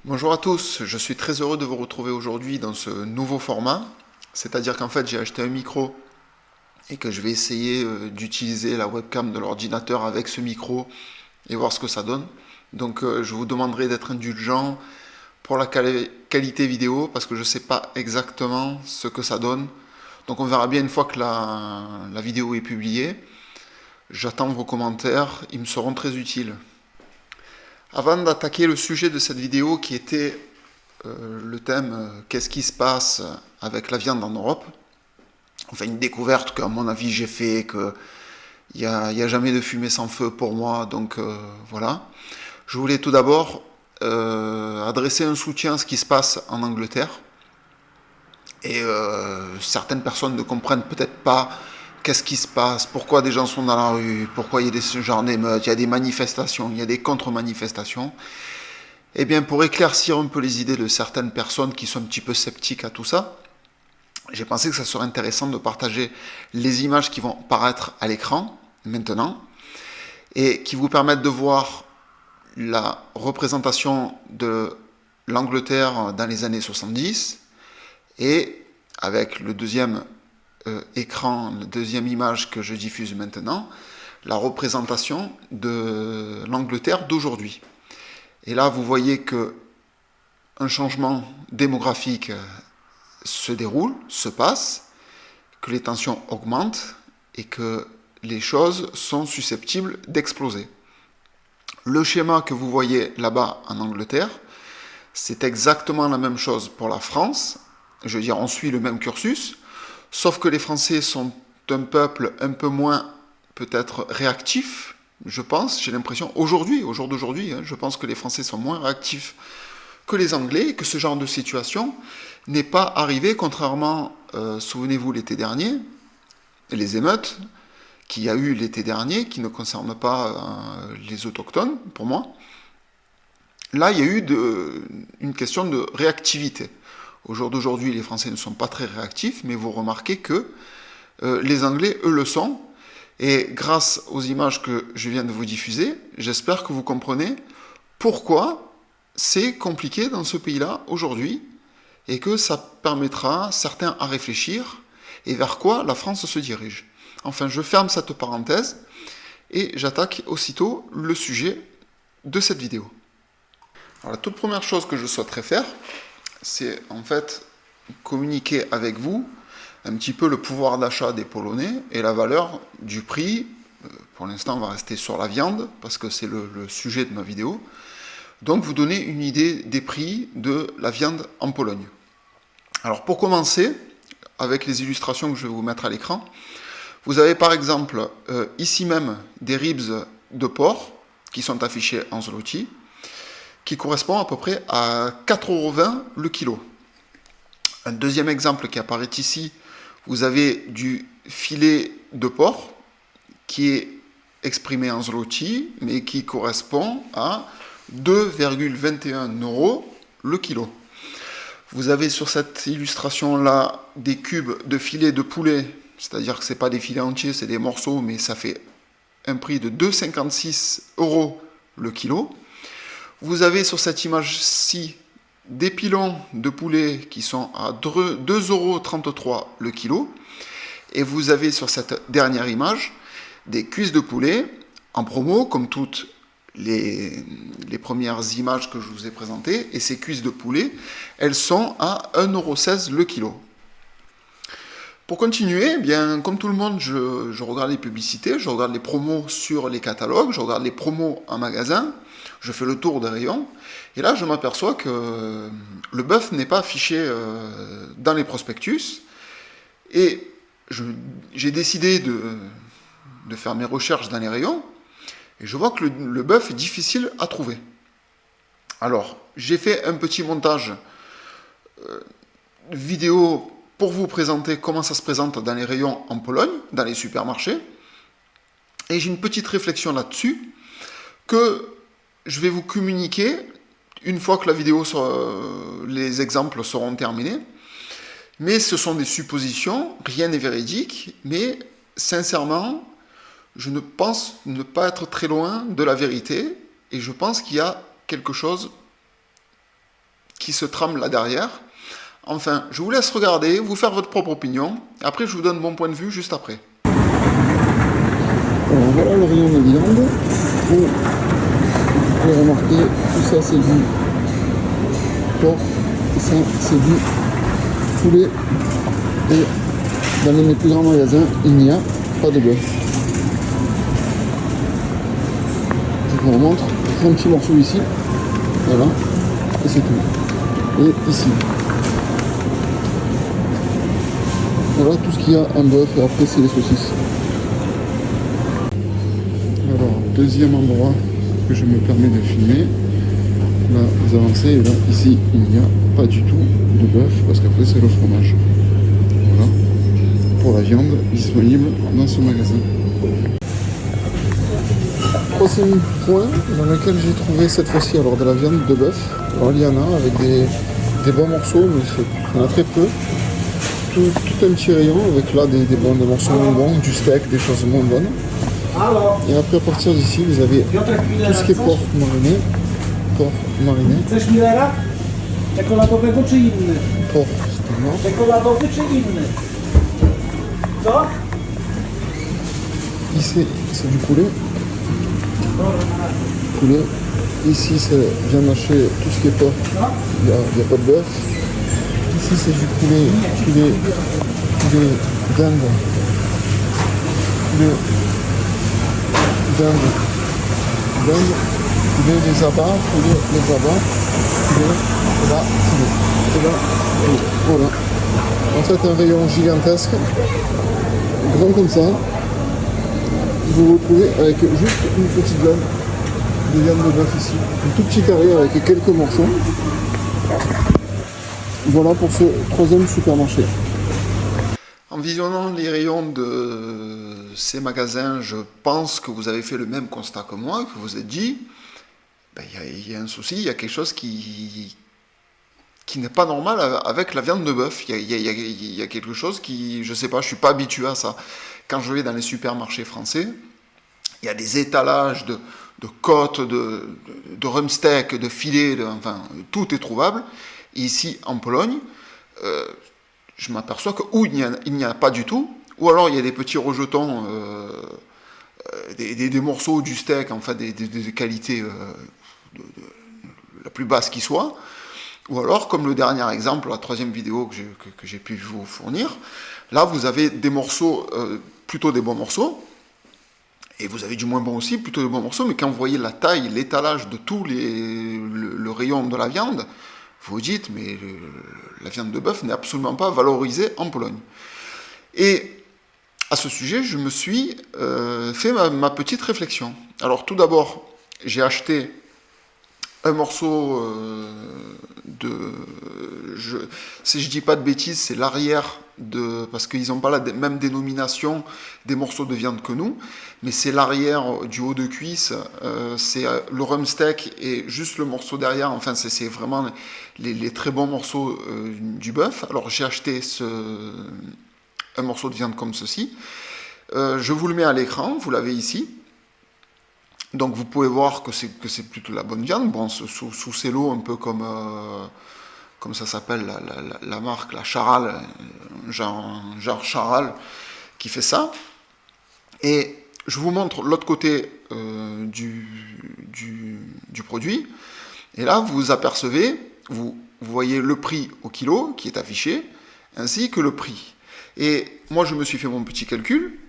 Bonjour à tous, je suis très heureux de vous retrouver aujourd'hui dans ce nouveau format. C'est-à-dire qu'en fait j'ai acheté un micro et que je vais essayer d'utiliser la webcam de l'ordinateur avec ce micro et voir ce que ça donne. Donc je vous demanderai d'être indulgent pour la qualité vidéo parce que je ne sais pas exactement ce que ça donne. Donc on verra bien une fois que la vidéo est publiée. J'attends vos commentaires, ils me seront très utiles. Avant d'attaquer le sujet de cette vidéo qui était le thème qu'est-ce qui se passe avec la viande en Europe, enfin une découverte qu'à mon avis j'ai fait, qu'il n'y a jamais de fumée sans feu pour moi, donc voilà. Je voulais tout d'abord adresser un soutien à ce qui se passe en Angleterre. Et certaines personnes ne comprennent peut-être pas qu'est-ce qui se passe, pourquoi des gens sont dans la rue, pourquoi il y a ce genre d'émeutes, il y a des manifestations, il y a des contre-manifestations. Eh bien, pour éclaircir un peu les idées de certaines personnes qui sont un petit peu sceptiques à tout ça, j'ai pensé que ça serait intéressant de partager les images qui vont paraître à l'écran maintenant et qui vous permettent de voir la représentation de l'Angleterre dans les années 70 et avec le deuxième écran, la deuxième image que je diffuse maintenant, la représentation de l'Angleterre d'aujourd'hui. Et là, vous voyez que un changement démographique se déroule, se passe, que les tensions augmentent et que les choses sont susceptibles d'exploser. Le schéma que vous voyez là-bas en Angleterre, c'est exactement la même chose pour la France. Je veux dire, on suit le même cursus, sauf que les Français sont un peuple un peu moins peut-être réactif, je pense, j'ai l'impression, aujourd'hui, au jour d'aujourd'hui, je pense que les Français sont moins réactifs que les Anglais, et que ce genre de situation n'est pas arrivé, contrairement, souvenez-vous, l'été dernier, les émeutes qu'il y a eu l'été dernier, qui ne concernent pas les autochtones, pour moi. Là, il y a eu une question de réactivité. Au jour d'aujourd'hui, les Français ne sont pas très réactifs, mais vous remarquez que les Anglais, eux, le sont. Et grâce aux images que je viens de vous diffuser, j'espère que vous comprenez pourquoi c'est compliqué dans ce pays-là aujourd'hui et que ça permettra certains à réfléchir et vers quoi la France se dirige. Enfin, je ferme cette parenthèse et j'attaque aussitôt le sujet de cette vidéo. Alors, la toute première chose que je souhaiterais faire, c'est en fait communiquer avec vous un petit peu le pouvoir d'achat des Polonais et la valeur du prix. Pour l'instant, on va rester sur la viande parce que c'est le sujet de ma vidéo. Donc, vous donner une idée des prix de la viande en Pologne. Alors, pour commencer, avec les illustrations que je vais vous mettre à l'écran, vous avez par exemple ici même des ribs de porc qui sont affichés en zloty, qui correspond à peu près à 4,20 € le kilo. Un deuxième exemple qui apparaît ici, vous avez du filet de porc qui est exprimé en zloty, mais qui correspond à 2,21 € le kilo. Vous avez sur cette illustration-là des cubes de filets de poulet, c'est-à-dire que ce n'est pas des filets entiers, c'est des morceaux, mais ça fait un prix de 2,56 € le kilo. Vous avez sur cette image-ci des pilons de poulet qui sont à 2,33 € le kilo. Et vous avez sur cette dernière image des cuisses de poulet en promo, comme toutes les premières images que je vous ai présentées. Et ces cuisses de poulet, elles sont à 1,16 € le kilo. Pour continuer, eh bien, comme tout le monde, je regarde les publicités, je regarde les promos sur les catalogues, je regarde les promos en magasin, je fais le tour des rayons, et là je m'aperçois que le bœuf n'est pas affiché dans les prospectus, et j'ai décidé de faire mes recherches dans les rayons, et je vois que le bœuf est difficile à trouver. Alors, j'ai fait un petit montage vidéo pour vous présenter comment ça se présente dans les rayons en Pologne, dans les supermarchés. Et j'ai une petite réflexion là-dessus que je vais vous communiquer une fois que la vidéo les exemples seront terminés. Mais ce sont des suppositions, rien n'est véridique, mais sincèrement, je ne pense ne pas être très loin de la vérité et je pense qu'il y a quelque chose qui se trame là derrière. Enfin, je vous laisse regarder, vous faire votre propre opinion. Après, je vous donne mon point de vue juste après. Alors voilà le rayon de viande. Vous pouvez remarquer, tout ça c'est du porc, et ça c'est du poulet. Et dans les plus grands magasins, il n'y a pas de bœuf. Je vous remontre, je fais un petit morceau ici, voilà, et c'est tout. Et ici. Voilà tout ce qu'il y a en bœuf, et après c'est les saucisses. Alors, deuxième endroit que je me permets de filmer. Là, vous avancez, et là, ici, il n'y a pas du tout de bœuf, parce qu'après c'est le fromage. Voilà, pour la viande disponible dans ce magasin. Troisième point dans lequel j'ai trouvé cette fois-ci alors de la viande de bœuf. Alors il y en a avec des bons morceaux, mais il y en a très peu. Tout un petit rayon avec là des morceaux moins bons, du steak, des choses moins bonnes. Et après à partir d'ici vous avez tout ce qui est porc mariné. Porc mariné. Porc standard. Ici c'est du poulet. Poulet. Ici c'est viande hachée, tout ce qui est porc. Il n'y a pas de bœuf. Ici c'est du poulet dinde. Poulet les abats, poulet les abats, poulet, et là, poulet, et là, poulet. Voilà. En fait un rayon gigantesque, grand comme ça. Vous vous retrouvez avec juste une petite viande de bœuf ici. Un tout petit carré avec quelques morceaux. Voilà pour ce troisième supermarché. En visionnant les rayons de ces magasins, je pense que vous avez fait le même constat que moi, que vous êtes dit, il y a un souci, il y a quelque chose qui n'est pas normal avec la viande de bœuf. Il y a quelque chose qui, je sais pas, je suis pas habitué à ça. Quand je vais dans les supermarchés français, il y a des étalages de côtes, de rumsteak, de filets, enfin, tout est trouvable. Et ici, en Pologne, je m'aperçois que ou il n'y a pas du tout, ou alors il y a des petits rejetons, des morceaux du steak, enfin des qualités la plus basse qui soit, ou alors comme le dernier exemple, la troisième vidéo que j'ai pu vous fournir, là vous avez des morceaux, plutôt des bons morceaux, et vous avez du moins bon aussi, plutôt des bons morceaux, mais quand vous voyez la taille, l'étalage de tout le rayon de la viande, vous vous dites, mais la viande de bœuf n'est absolument pas valorisée en Pologne. Et à ce sujet, je me suis fait ma petite réflexion. Alors tout d'abord, j'ai acheté un morceau si je dis pas de bêtises, c'est l'arrière parce qu'ils n'ont pas la même dénomination des morceaux de viande que nous, mais c'est l'arrière du haut de cuisse, c'est le rumsteak et juste le morceau derrière, enfin c'est vraiment les très bons morceaux du bœuf. Alors j'ai acheté un morceau de viande comme ceci, je vous le mets à l'écran, vous l'avez ici. Donc vous pouvez voir que c'est plutôt la bonne viande, bon, sous cello, un peu comme ça s'appelle la marque, la Charal, genre Charal, qui fait ça. Et je vous montre l'autre côté du produit. Et là, vous apercevez, vous voyez le prix au kilo qui est affiché, ainsi que le prix. Et moi, je me suis fait mon petit calcul.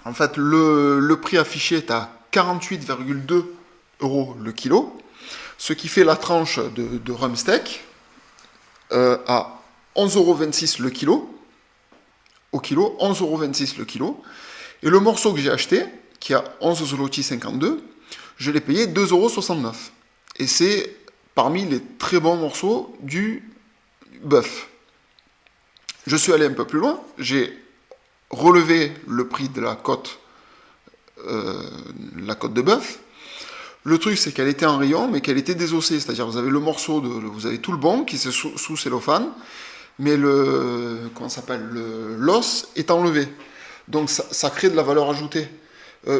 En fait, le prix affiché est à 48,2 € le kilo, ce qui fait la tranche de rumsteak à 11,26 € le kilo, au kilo, 11,26 € le kilo, et le morceau que j'ai acheté, qui a 11,52 zloty, je l'ai payé 2,69 €, et c'est parmi les très bons morceaux du bœuf. Je suis allé un peu plus loin, j'ai relevé le prix de la côte de bœuf. Le truc, c'est qu'elle était en rayon, mais qu'elle était désossée. C'est-à-dire, vous avez le morceau, vous avez tout le bon qui est sous cellophane, mais l'os est enlevé. Donc, ça crée de la valeur ajoutée.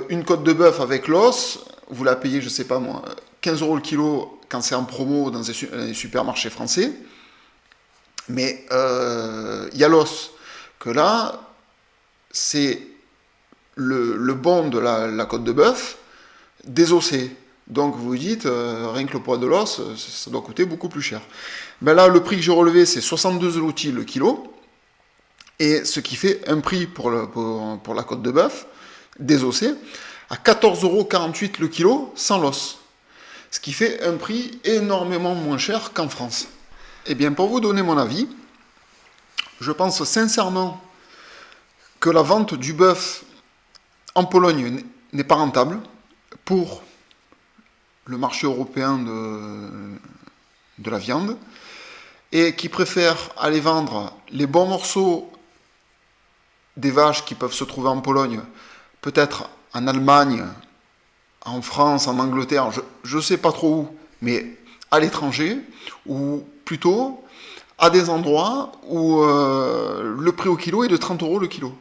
Une côte de bœuf avec l'os, vous la payez, je sais pas moi, 15 € le kilo, quand c'est en promo dans les supermarchés français. Mais il y a l'os, que là, c'est le bon de la côte de bœuf désossé. Donc vous vous dites, rien que le poids de l'os, ça doit coûter beaucoup plus cher. Ben là, le prix que j'ai relevé, c'est 62 zloty le kilo, et ce qui fait un prix pour la côte de bœuf désossée à 14,48 € le kilo sans l'os. Ce qui fait un prix énormément moins cher qu'en France. Eh bien, pour vous donner mon avis, je pense sincèrement que la vente du bœuf en Pologne n'est pas rentable pour le marché européen de la viande, et qui préfèrent aller vendre les bons morceaux des vaches qui peuvent se trouver en Pologne, peut-être en Allemagne, en France, en Angleterre, je ne sais pas trop où, mais à l'étranger, ou plutôt à des endroits où le prix au kilo est de 30 € le kilo.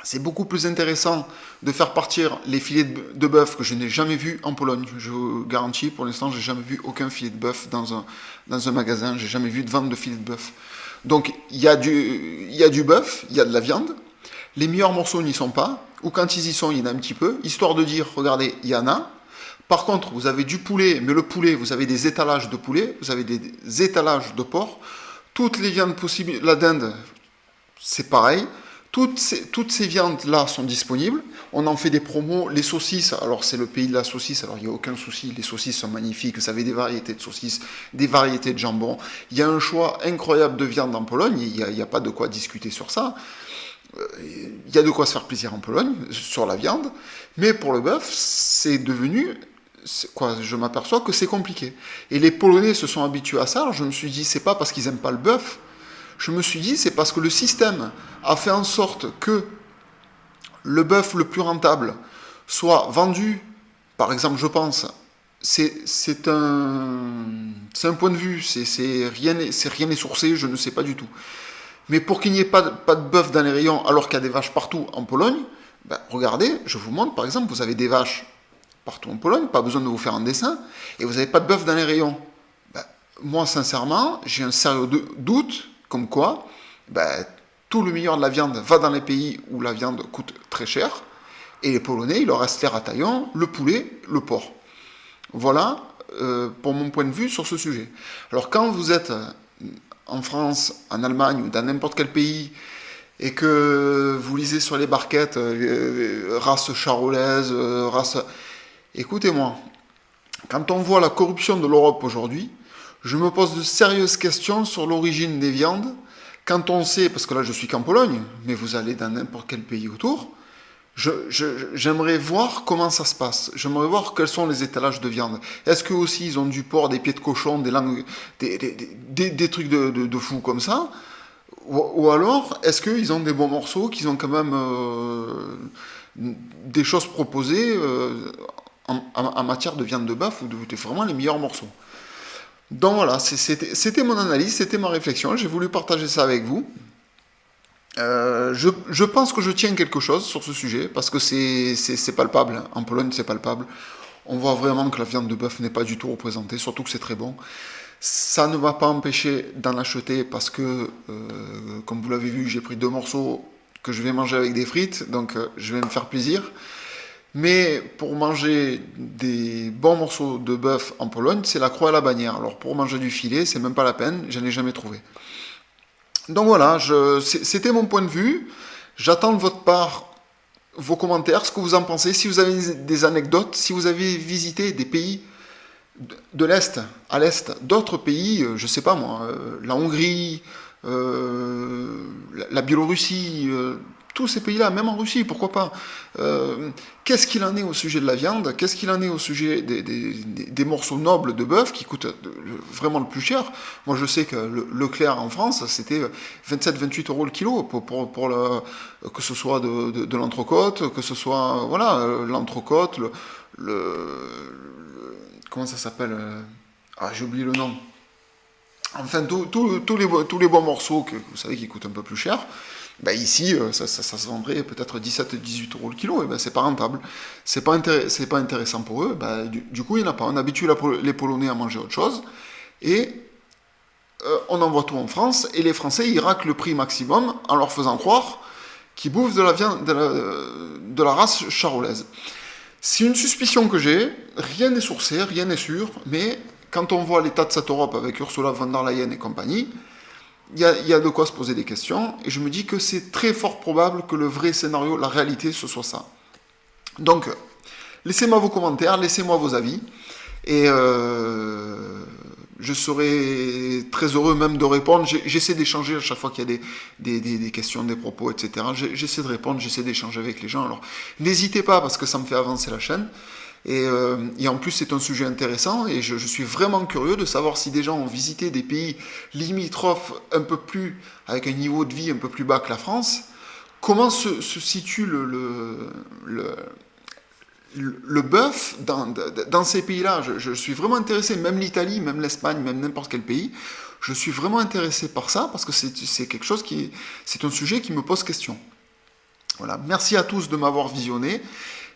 C'est beaucoup plus intéressant de faire partir les filets de bœuf que je n'ai jamais vus en Pologne. Je vous garantis, pour l'instant, je n'ai jamais vu aucun filet de bœuf dans un magasin. Je n'ai jamais vu de vente de filet de bœuf. Donc, il y a du bœuf, il y a de la viande. Les meilleurs morceaux n'y sont pas. Ou quand ils y sont, il y en a un petit peu. Histoire de dire, regardez, il y en a. Par contre, vous avez du poulet, mais le poulet, vous avez des étalages de poulet, vous avez des étalages de porc. Toutes les viandes possibles, la dinde, c'est pareil. Toutes ces viandes-là sont disponibles. On en fait des promos. Les saucisses, alors c'est le pays de la saucisse, alors il n'y a aucun souci. Les saucisses sont magnifiques. Vous avez des variétés de saucisses, des variétés de jambon. Il y a un choix incroyable de viande en Pologne. Il n'y a pas de quoi discuter sur ça. Il y a de quoi se faire plaisir en Pologne, sur la viande. Mais pour le bœuf, c'est devenu... je m'aperçois que c'est compliqué. Et les Polonais se sont habitués à ça. Alors je me suis dit, c'est pas parce qu'ils n'aiment pas le bœuf. Je me suis dit, c'est parce que le système a fait en sorte que le bœuf le plus rentable soit vendu, par exemple, je pense, c'est un point de vue, rien n'est sourcé, je ne sais pas du tout. Mais pour qu'il n'y ait pas de bœuf dans les rayons, alors qu'il y a des vaches partout en Pologne, ben, regardez, je vous montre, par exemple, vous avez des vaches partout en Pologne, pas besoin de vous faire un dessin, et vous n'avez pas de bœuf dans les rayons. Ben, moi, sincèrement, j'ai un sérieux doute, comme quoi, ben, tout le meilleur de la viande va dans les pays où la viande coûte très cher, et les Polonais, il leur reste les rataillons, le poulet, le porc. Voilà pour mon point de vue sur ce sujet. Alors quand vous êtes en France, en Allemagne ou dans n'importe quel pays, et que vous lisez sur les barquettes race charolaise, race... Écoutez-moi, quand on voit la corruption de l'Europe aujourd'hui, je me pose de sérieuses questions sur l'origine des viandes. Quand on sait, parce que là je suis qu'en Pologne, mais vous allez dans n'importe quel pays autour, j'aimerais voir comment ça se passe. J'aimerais voir quels sont les étalages de viande. Est-ce qu'eux aussi ils ont du porc, des pieds de cochon, des langues, des trucs de fous comme ça, ou alors est-ce qu'ils ont des bons morceaux, qu'ils ont quand même des choses proposées en matière de viande de bœuf, ou vraiment les meilleurs morceaux. Donc voilà, c'était mon analyse, c'était ma réflexion, j'ai voulu partager ça avec vous. Je pense que je tiens quelque chose sur ce sujet, parce que c'est palpable, en Pologne c'est palpable. On voit vraiment que la viande de bœuf n'est pas du tout représentée, surtout que c'est très bon. Ça ne m'a pas empêché d'en acheter, parce que, comme vous l'avez vu, j'ai pris 2 morceaux que je vais manger avec des frites, donc je vais me faire plaisir. Mais pour manger des bons morceaux de bœuf en Pologne, c'est la croix à la bannière. Alors pour manger du filet, c'est même pas la peine, j'en ai jamais trouvé. Donc voilà, c'était mon point de vue. J'attends de votre part vos commentaires, ce que vous en pensez. Si vous avez des anecdotes, si vous avez visité des pays de l'Est à l'Est, d'autres pays, je sais pas moi, la Hongrie, la Biélorussie, tous ces pays-là, même en Russie, pourquoi pas. Qu'est-ce qu'il en est au sujet de la viande? Qu'est-ce qu'il en est au sujet des morceaux nobles de bœuf qui coûtent vraiment le plus cher? Moi, je sais que le Leclerc en France, c'était 27-28 € le kilo que ce soit de l'entrecôte, que ce soit l'entrecôte, comment ça s'appelle? J'ai oublié le nom. Enfin, tous les bons morceaux que vous savez qui coûtent un peu plus cher. Ben ici, ça se vendrait peut-être 17-18 euros le kilo, et ben c'est pas rentable. C'est pas intéressant pour eux, ben, du coup, il n'y en a pas. On habitue les Polonais à manger autre chose, et on envoie tout en France, et les Français, ils raclent le prix maximum en leur faisant croire qu'ils bouffent de la viande de la race charolaise. C'est une suspicion que j'ai, rien n'est sourcé, rien n'est sûr, mais quand on voit l'état de cette Europe avec Ursula von der Leyen et compagnie, il y a de quoi se poser des questions, et je me dis que c'est très fort probable que le vrai scénario, la réalité, ce soit ça. Donc, laissez-moi vos commentaires, laissez-moi vos avis, et je serai très heureux même de répondre. J'essaie d'échanger à chaque fois qu'il y a des questions, des propos, etc. J'essaie de répondre, j'essaie d'échanger avec les gens. Alors, n'hésitez pas, parce que ça me fait avancer la chaîne. Et en plus, c'est un sujet intéressant, et je suis vraiment curieux de savoir si des gens ont visité des pays limitrophes un peu plus, avec un niveau de vie un peu plus bas que la France, comment se situe le bœuf dans ces pays-là. Je suis vraiment intéressé, même l'Italie, même l'Espagne, même n'importe quel pays, je suis vraiment intéressé par ça, parce que c'est quelque chose c'est un sujet qui me pose question. Voilà, merci à tous de m'avoir visionné.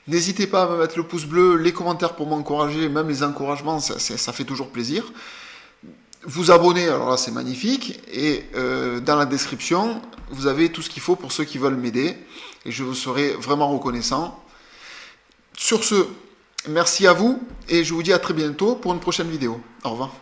N'hésitez pas à me mettre le pouce bleu, les commentaires pour m'encourager, même les encouragements, ça fait toujours plaisir. Vous abonner, alors là c'est magnifique, et dans la description, vous avez tout ce qu'il faut pour ceux qui veulent m'aider, et je vous serai vraiment reconnaissant. Sur ce, merci à vous, et je vous dis à très bientôt pour une prochaine vidéo. Au revoir.